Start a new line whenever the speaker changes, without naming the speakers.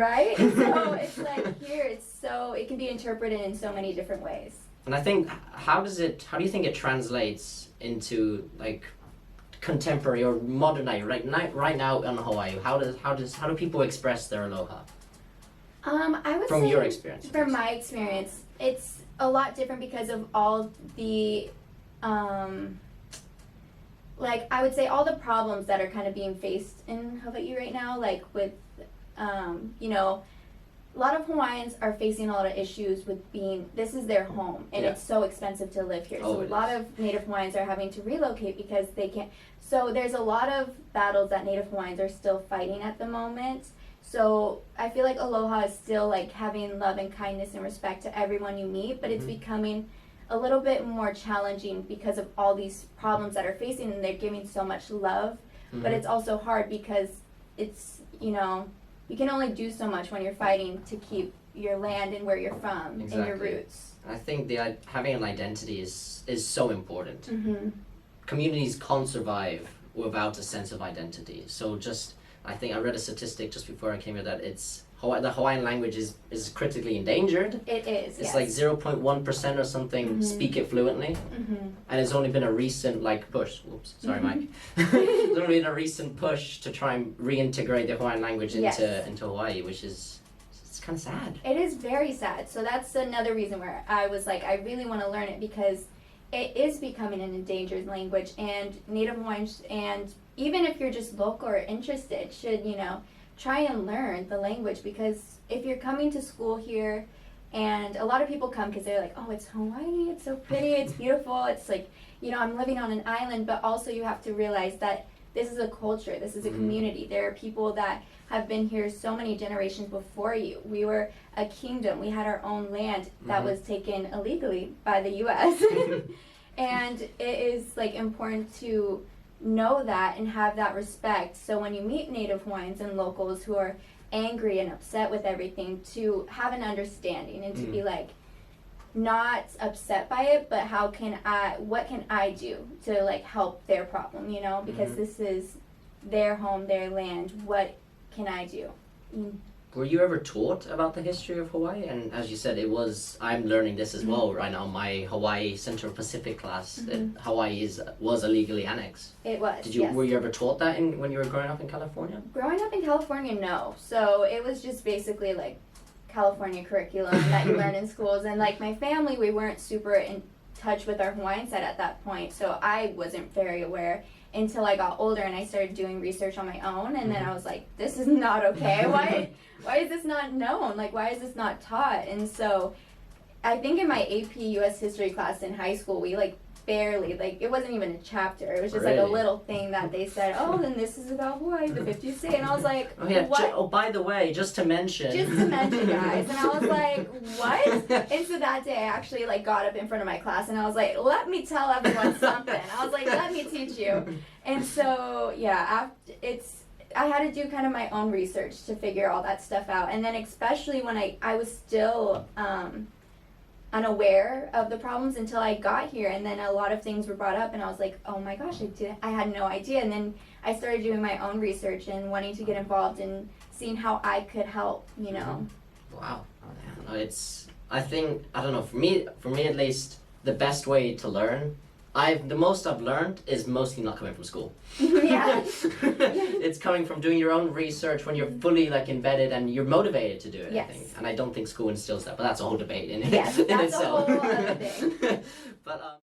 Right? And so it's like here, it can be interpreted in so many different ways.
And I think, how do you think it translates into like contemporary or modern day right now in Hawaii? How do people express their aloha?
I would
from
say,
your experience.
From my experience, it's a lot different because of all the like I would say all the problems that are kind of being faced in Hawaii right now, like with you know, a lot of Hawaiians are facing a lot of issues with this is their home and it's so expensive to live here. So a lot of Native Hawaiians are having to relocate because they can't. So there's a lot of battles that Native Hawaiians are still fighting at the moment. So I feel like aloha is still like having love and kindness and respect to everyone you meet, but it's becoming a little bit more challenging because of all these problems that are facing, and they're giving so much love, but it's also hard because it's, you know, you can only do so much when you're fighting to keep your land and where you're from and your roots.
I think having an identity is so important. Communities can't survive without a sense of identity. So I think I read a statistic just before I came here that the Hawaiian language is critically endangered.
It is.
It's like 0.1% or something speak it fluently, and it's only been a recent push. Oops, sorry, Mike. There's only been a recent push to try and reintegrate the Hawaiian language into Hawaii, which is kind of sad.
It is very sad. So that's another reason where I was like, I really want to learn it because it is becoming an endangered language, and Native Hawaiians, and even if you're just local or interested, should, you know, try and learn the language, because if you're coming to school here, and a lot of people come because they're like, oh, it's Hawaii, it's so pretty, it's beautiful, it's like, you know, I'm living on an island, but also you have to realize that this is a culture, this is a community. There are people that have been here so many generations before you. We were a kingdom. We had our own land that was taken illegally by the U.S. And it is like important to know that and have that respect. So when you meet Native Hawaiians and locals who are angry and upset with everything, to have an understanding and to be like, not upset by it, but what can I do to like help their problem, you know, because this is their home, their land. What can I do?
Were you ever taught about the history of Hawaii? And as you said, I'm learning this as well right now. My Hawaii Central Pacific class, that Hawaii was illegally annexed.
It was.
Were you ever taught that when you were growing up in California?
Growing up in California, no. So it was just basically like California curriculum that you learn in schools, and like my family, we weren't super in touch with our Hawaiian side at that point, so I wasn't very aware until I got older and I started doing research on my own, and then I was like, this is not okay. Why is this not known? Like, why is this not taught? And so I think in my AP US history class in high school, we like barely, like it wasn't even a chapter, it was just like a little thing that they said, oh, then this is about Hawaii, the 50th state, and I was like, what?
By the way, just to mention
guys, and I was like, what? And so that day I actually like got up in front of my class and I was like, let me tell everyone something. I was like, let me teach you. And so yeah, I had to do kind of my own research to figure all that stuff out, and then especially when I was still unaware of the problems until I got here, and then a lot of things were brought up and I was like, oh my gosh, I had no idea. And then I started doing my own research and wanting to get involved and seeing how I could help, you know.
Wow. I think, I don't know, for me at least, the best way to learn, the most I've learned is mostly not coming from school.
Yeah.
It's coming from doing your own research when you're fully like embedded and you're motivated to do it, I think. And I don't think school instills that, but that's a whole debate in itself.
That's a whole other thing.
But